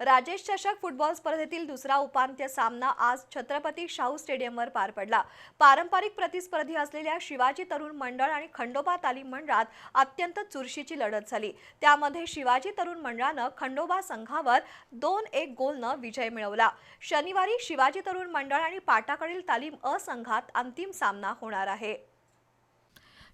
राजेश चषक फुटबॉल स्पर्धेतील दुसरा उपांत्य सामना आज छत्रपती शाहू स्टेडियमवर पार पडला। पारंपरिक प्रतिस्पर्धी असलेल्या शिवाजी तरुण मंडळ आणि खंडोबा तालीम मंडळात अत्यंत चुरशीची लढत झाली। त्यामध्ये शिवाजी तरुण मंडळानं खंडोबा संघावर 2-1 गोलनं विजय मिळवला। शनिवारी शिवाजी तरुण मंडळ आणि पाटाकडील तालीम अ संघात अंतिम सामना होणार आहे।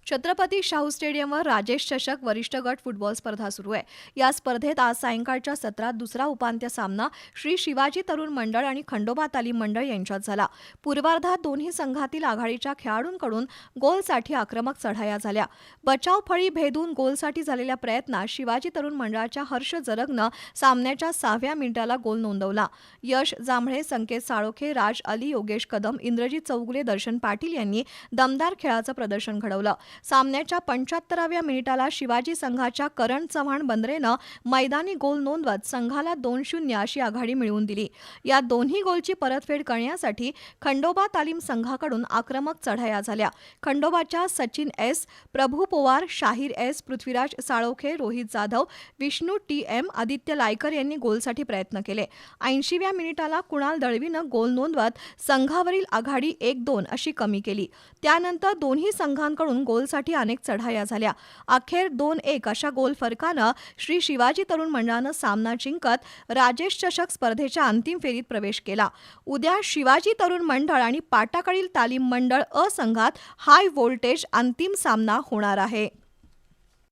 छत्रपती शाहू स्टेडियमवर राजेश चषक वरिष्ठ गट फुटबॉल स्पर्धा सुरू आहे। या स्पर्धेत आज सायंकाळच्या सत्रात दुसरा उपांत्य सामना श्री शिवाजी तरुण मंडळ आणि खंडोबा तालीम मंडळ यांच्यात झाला। पूर्वार्धात दोन्ही संघातील आघाडीच्या खेळाडूंकडून गोलसाठी आक्रमक चढाया झाल्या। बचाव फळी भेदून गोलसाठी झालेल्या प्रयत्नात शिवाजी तरुण मंडळाच्या हर्ष जरगनं सामन्याच्या 6व्या मिनिटाला गोल नोंदवला। यश जांभळे, संकेत साळोखे, राज अली, योगेश कदम, इंद्रजित चौगुले, दर्शन पाटील यांनी दमदार खेळाचं प्रदर्शन घडवलं। सामन्याच्या 75व्या मिनिटाला शिवाजी संघाच्या करण चव्हाण बंद्रेनं मैदानी गोल नोंदवत संघाला 2-0 अशी आघाडी मिळवून दिली। या दोन्ही गोलची परतफेड करण्यासाठी खंडोबा तालीम संघाकडून आक्रमक चढाया झाल्या। खंडोबाच्या सचिन एस, प्रभू पोवार, शाहीर एस, पृथ्वीराज साळोखे, रोहित जाधव, विष्णू टी.एम, आदित्य लायकर यांनी गोलसाठी प्रयत्न केले। 80व्या मिनिटाला कुणाल दळवीनं गोल नोंदवत संघावरील आघाडी 1-2 अशी कमी केली। त्यानंतर दोन्ही संघांकडून गोलसाठी अनेक चढाया झाल्या। अखेर 2-1 अशा गोल फरकानं श्री शिवाजी तरुण मंडळानं सामना जिंकत राजेश चषक स्पर्धेच्या अंतिम फेरीत प्रवेश केला। उद्या शिवाजी तरुण मंडळ आणि पाटाकडील तालीम मंडळ अ संघात हाय व्होल्टेज अंतिम सामना होणार आहे।